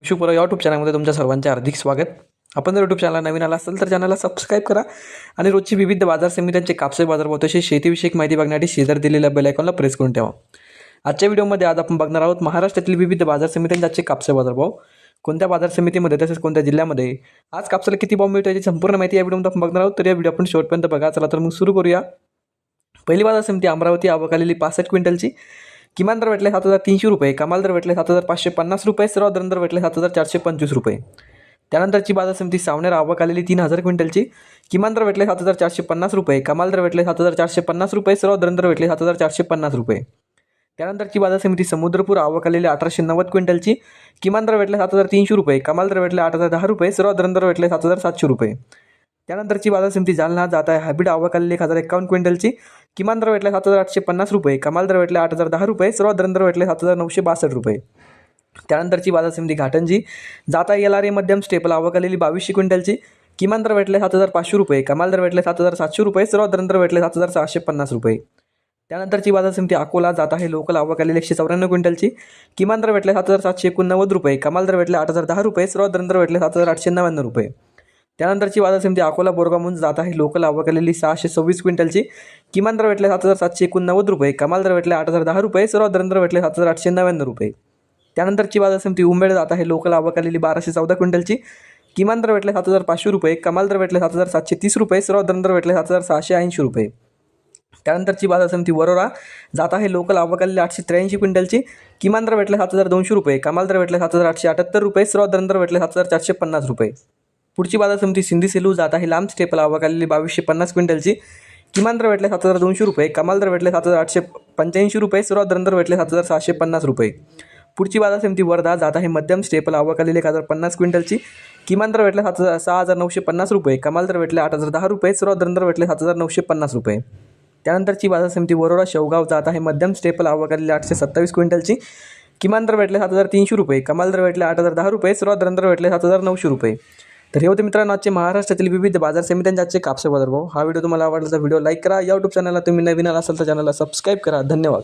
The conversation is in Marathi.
कृषीपूरक यूट्यूब चॅनलमध्ये तुमच्या सर्वांचे हार्दिक स्वागत. आपण जर यूट्यूब चॅनलला नवीन आला असेल तर चॅनलला सबस्क्राईब करा आणि रोजची विविध बाजार समित्यांचे कापसे बाजारभाव तसेच शेतीविषयक माहिती बघण्यासाठी शेजारी दिलेल्या बेल आयकॉनला प्रेस करून ठेवा. आजच्या व्हिडिओमध्ये आज आपण बघणार आहोत महाराष्ट्रातील विविध बाजार समित्यांचे कापसे बाजारभाव, कोणत्या बाजार समितीमध्ये तसेच कोणत्या जिल्ह्यामध्ये आज कापसाला किती भाव मिळतो याची संपूर्ण माहिती या व्हिडिओमध्ये आपण बघणार आहोत. तर या व्हिडिओ आपण शेवटपर्यंत बघा. चला तर मग सुरू करूया. पहिली बाजार समिती अमरावती, आवक आलेली 65 क्विंटलची. किमान दर भेटले 7,300 रुपये, कमाल दर भेटले 7,550 रुपये, सर्वात दर भेटले 7,425 रुपये. त्यानंतरची बाजार समिती सावनेर, आवक आलेली 3,000 क्विंटलची. किमान दर भेटले 7,450 रुपये, कमाल दर भेटले 7,450 रुपये, सर्वात दर भेटले 7,450 रुपये. त्यानंतरची बाजार समिती समुद्रपूर, आवक आलेली 1,890 क्विंटलची. किमान दर भेटले 7,300 रुपये, कमाल दर भेटले 8,010 रुपये, सर्वात दर भेटले 7,700 रुपये. त्यानंतरची बाजार समिती जालना, जात आहे हायब्रिड, आवक आलेली 1,051 क्विंटलची. किमान दर भेटले 7,850 रुपये, कमाल दर भेटले 8,010 रुपये, सर्वात दर भेटले 7,962 रुपये. त्यानंतरची बाजार समिती घाटंजी, जात आहे LRA मध्यम स्टेपल, आवक आलेली 2200 क्विंटलची. किमान दर भेटले 7,500 रुपये, कमाल दर भेटले 7,700 रुपये, सर्वात दर भेटले 7,650 रुपये. त्यानंतरची बाजार समिती अकोला, जात आहे लोकल, आवक आलेली 194 क्विंटलची. किमान दर भेटले 7,789 रुपये, कमाल दर भेटले 8,010 रुपये, सर्वात दर भेटले 7,899 रुपये. त्यानंतरची बाजार समिती अकोला बोरगाव मुंज, जात आहे लोकल, आवक आलेली 626 क्विंटलची. किमान दर भेटले 7,789 रुपये, कमाल दर भेटले 8,010 रुपये, सर्वात दर भेटले 7,899 रुपये. त्यानंतरची बाजार समिती उंबेड, जात आहे लोकल, आवक आलेली 1,214 क्विंटलची. किमान दर भेटले 7,500 रुपये, कमाल दर भेटले 7,730 रुपये, सर्वात दर भेटले 7,680 रुपये. त्यानंतरची बाजार समिती वरोरा, जात आहे लोकल, आवक आलेली 883 क्विंटलची. किमान दर भेटले 7,200 रुपये, कमाल दर भेटले 7,878 रुपये, सर्वात दर भेटले 7,450 रुपये. पुढची बाजार समिती सिंधी सेलू, जात आहे लांब स्टेपल, आवक आलेली 2,250 क्विंटलची. किमान दर भेटले 7,200 रुपये, कमाल दर भेटले 7,885 रुपये, सर्वात दर भेटले 7,650 रुपये. पुढची बाजार समिती वर्धा, जात आहे मध्यम स्टेपल, आवक आलेली 1,050 क्विंटलची. किमान दर भेटले 6,950 रुपये, कमाल दर भेटले 8,010 रुपये, सर्वात दर भेटले 7,950 रुपये. त्यानंतरची बाजार समिती वरोरा शेवगाव, जात आहे मध्यम स्टेपल, आवक आलेली 827 क्विंटलची. किमान दर भेटले 7,300 रुपये, कमाल दर भेटले 8,010 रुपये, सर्वात दर भेटले 7,900 रुपये. तर हे होते मित्रांनो आजचे महाराष्ट्रातील विविध बाजार समित्यांचे आजचे कापसे बाजारभाव. हा व्हिडिओ तुम्हाला आवडला तर व्हिडिओ लाईक करा. यूट्यूब चॅनलला तुम्ही नवीन आला असाल तर चॅनलला सबस्क्राईब करा. धन्यवाद.